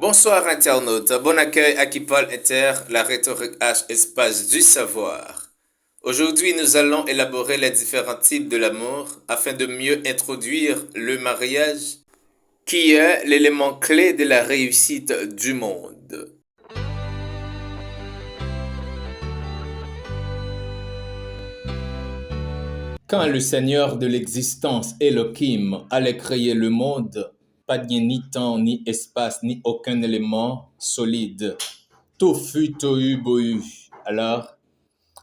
Bonsoir internautes, bon accueil à Kipol Inter, la rhétorique H espace du savoir. Aujourd'hui nous allons élaborer les différents types de l'amour afin de mieux introduire le mariage qui est l'élément clé de la réussite du monde. Quand le Seigneur de l'existence, Elohim, allait créer le monde, pas de ni temps, ni espace, ni aucun élément solide. Tout fut tohu bohu. Alors,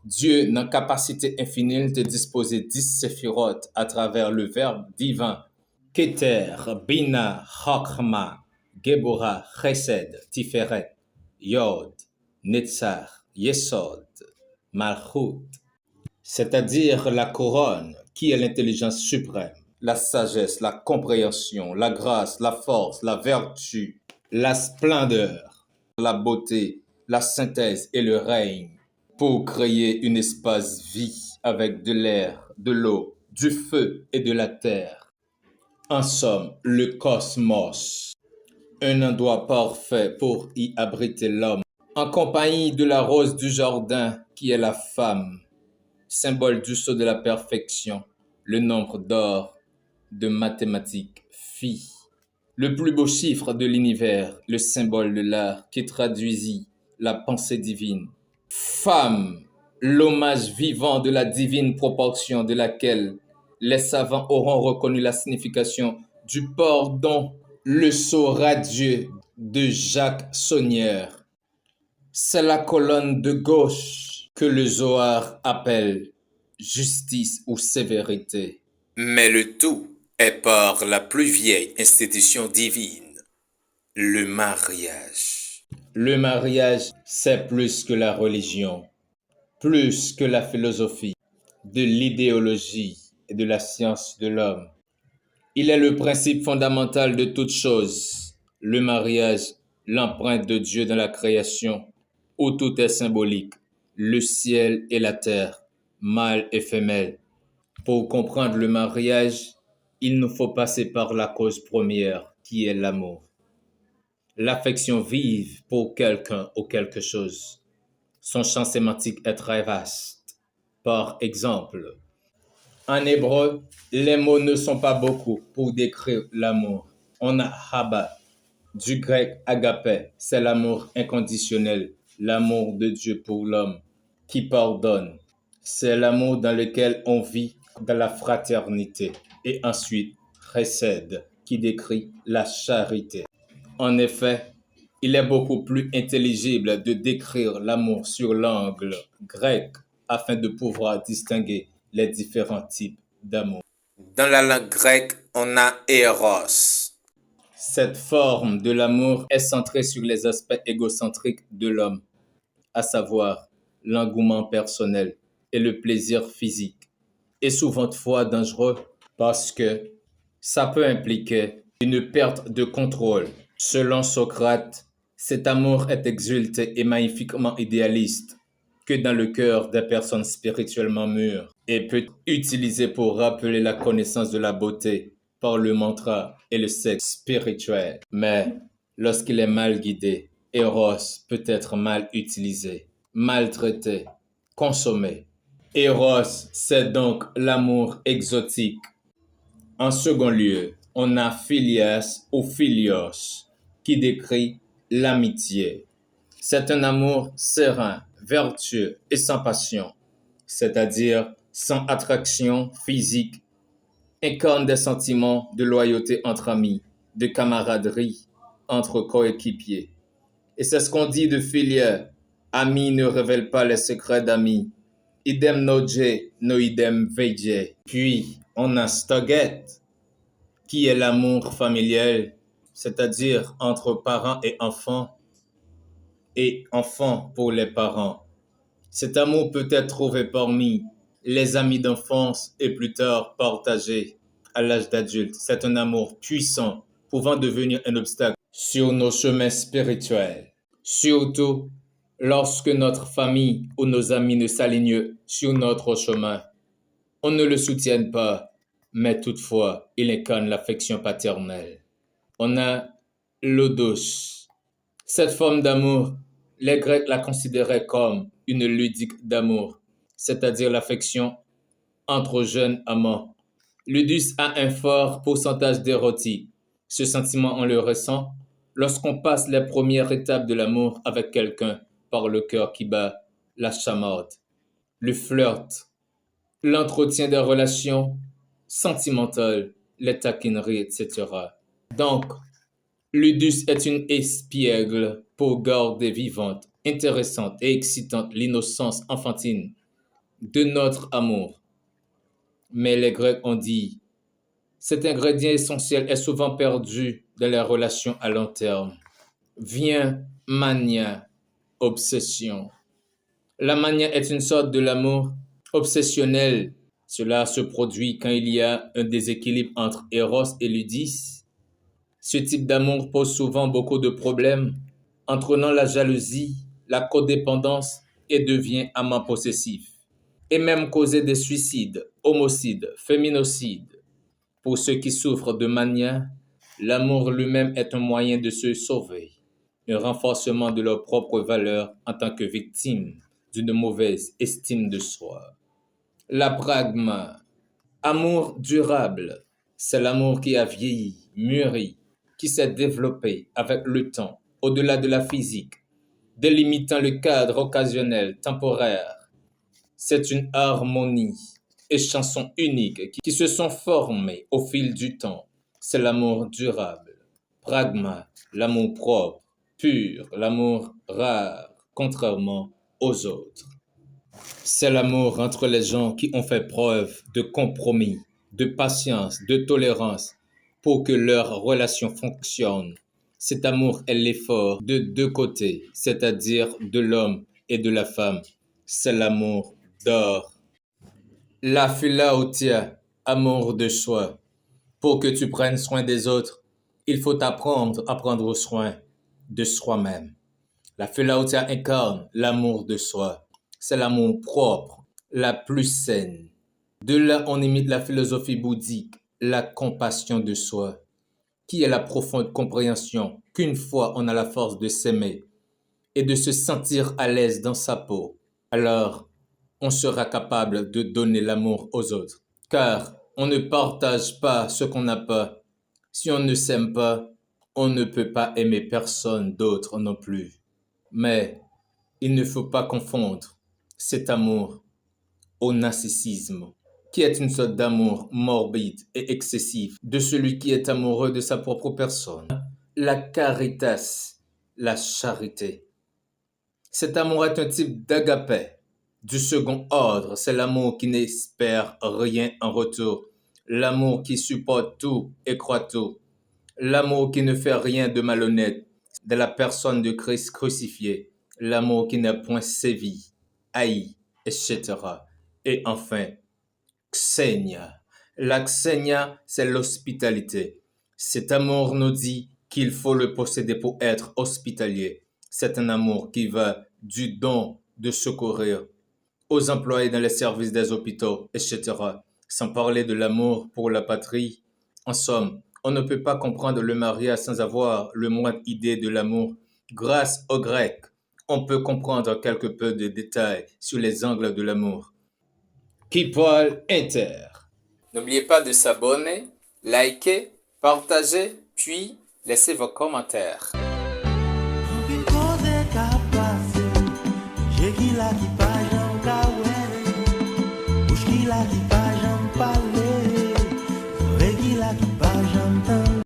Dieu, dans capacité infinie de disposer 10 séphirotes à travers le verbe divin. Keter, Bina, Chokma, Geborah, Chesed, Tiferet, Yod, Netzach, Yesod, Malchut, c'est-à-dire la couronne, qui est l'intelligence suprême, la sagesse, la compréhension, la grâce, la force, la vertu, la splendeur, la beauté, la synthèse et le règne, pour créer une espace-vie avec de l'air, de l'eau, du feu et de la terre. En somme, le cosmos, un endroit parfait pour y abriter l'homme, en compagnie de la rose du jardin qui est la femme, symbole du sceau de la perfection, le nombre d'or, de mathématiques, phi. Le plus beau chiffre de l'univers, le symbole de l'art qui traduisit la pensée divine. Femme, l'hommage vivant de la divine proportion de laquelle les savants auront reconnu la signification du pardon, le sceau radieux de Jacques Saunière. C'est la colonne de gauche que le Zohar appelle justice ou sévérité. Mais le tout est par la plus vieille institution divine, le mariage. Le mariage, c'est plus que la religion, plus que la philosophie, de l'idéologie et de la science de l'homme. Il est le principe fondamental de toute chose. Le mariage, l'empreinte de Dieu dans la création, où tout est symbolique, le ciel et la terre, mâle et femelle. Pour comprendre le mariage, il nous faut passer par la cause première, qui est l'amour. L'affection vive pour quelqu'un ou quelque chose. Son champ sémantique est très vaste. Par exemple, en hébreu, les mots ne sont pas beaucoup pour décrire l'amour. On a haba, du grec agapé, c'est l'amour inconditionnel, l'amour de Dieu pour l'homme, qui pardonne. C'est l'amour dans lequel on vit dans la fraternité. Et ensuite, chesed, qui décrit la charité. En effet, il est beaucoup plus intelligible de décrire l'amour sur l'angle grec afin de pouvoir distinguer les différents types d'amour. Dans la langue grecque, on a Eros. Cette forme de l'amour est centrée sur les aspects égocentriques de l'homme, à savoir l'engouement personnel et le plaisir physique, et souvent fois dangereux parce que ça peut impliquer une perte de contrôle. Selon Socrate, cet amour est exulté et magnifiquement idéaliste que dans le cœur des personnes spirituellement mûres et peut être utilisé pour rappeler la connaissance de la beauté par le mantra et le sexe spirituel. Mais lorsqu'il est mal guidé, Eros peut être mal utilisé, maltraité, consommé. Eros, c'est donc l'amour exotique. En second lieu, on a Philias ou Philios, qui décrit l'amitié. C'est un amour serein, vertueux et sans passion, c'est-à-dire sans attraction physique, incarne des sentiments de loyauté entre amis, de camaraderie entre coéquipiers. Et c'est ce qu'on dit de Philia. Ami ne révèle pas les secrets d'amis. Idem noje, no idem veje. Puis, on a Stoget, qui est l'amour familial, c'est-à-dire entre parents et enfants pour les parents. Cet amour peut être trouvé parmi les amis d'enfance et plus tard partagé à l'âge d'adulte. C'est un amour puissant, pouvant devenir un obstacle sur nos chemins spirituels. Surtout lorsque notre famille ou nos amis ne s'alignent sur notre chemin. On ne le soutient pas, mais toutefois, il incarne l'affection paternelle. On a l'eau douce, Cette forme d'amour, les Grecs la considéraient comme une ludique d'amour, c'est-à-dire l'affection entre jeunes amants. Ludus a un fort pourcentage d'érotique. Ce sentiment, on le ressent lorsqu'on passe les premières étapes de l'amour avec quelqu'un par le cœur qui bat, la chamarde, le flirt, l'entretien des relations sentimentales, les taquineries, etc. Donc, Ludus est une espiègle pour garder vivante, intéressante et excitante l'innocence enfantine de notre amour. Mais les Grecs ont dit, cet ingrédient essentiel est souvent perdu dans les relations à long terme. Vient mania, obsession. La mania est une sorte de l'amour obsessionnel. Cela se produit quand il y a un déséquilibre entre Eros et Ludus. Ce type d'amour pose souvent beaucoup de problèmes, entraînant la jalousie, la codépendance et devient amant possessif. Et même causer des suicides, homicides, féminicides. Pour ceux qui souffrent de mania, l'amour lui-même est un moyen de se sauver, un renforcement de leur propre valeur en tant que victime d'une mauvaise estime de soi. La pragma, amour durable, c'est l'amour qui a vieilli, mûri, qui s'est développé avec le temps, au-delà de la physique, délimitant le cadre occasionnel, temporaire. C'est une harmonie et chansons uniques qui se sont formées au fil du temps. C'est l'amour durable. Pragma, l'amour propre, pur, l'amour rare, contrairement aux autres. C'est l'amour entre les gens qui ont fait preuve de compromis, de patience, de tolérance pour que leur relation fonctionne. Cet amour est l'effort de deux côtés, c'est-à-dire de l'homme et de la femme. C'est l'amour d'or. La philautia, amour de soi. Pour que tu prennes soin des autres, il faut apprendre à prendre soin de soi-même. La philautia incarne l'amour de soi. C'est l'amour propre, la plus saine. De là, on imite la philosophie bouddhique, la compassion de soi, qui est la profonde compréhension qu'une fois on a la force de s'aimer et de se sentir à l'aise dans sa peau, alors on sera capable de donner l'amour aux autres. Car on ne partage pas ce qu'on n'a pas. Si on ne s'aime pas, on ne peut pas aimer personne d'autre non plus. Mais il ne faut pas confondre cet amour au narcissisme, qui est une sorte d'amour morbide et excessif de celui qui est amoureux de sa propre personne. La caritas, la charité. Cet amour est un type d'agapé, du second ordre. C'est l'amour qui n'espère rien en retour. L'amour qui supporte tout et croit tout. L'amour qui ne fait rien de malhonnête de la personne de Christ crucifié. L'amour qui n'a point sévi, haï, etc. Et enfin, xénia. La xénia, c'est l'hospitalité. Cet amour nous dit qu'il faut le posséder pour être hospitalier. C'est un amour qui va du don de secourir aux employés dans les services des hôpitaux, etc. Sans parler de l'amour pour la patrie. En somme, on ne peut pas comprendre le mariage sans avoir le moindre idée de l'amour. Grâce aux Grecs, on peut comprendre quelque peu de détails sur les angles de l'amour. Kipol Inter. N'oubliez pas de s'abonner, liker, partager, puis laissez vos commentaires. Ki pa jam pale, ki pa jam tande.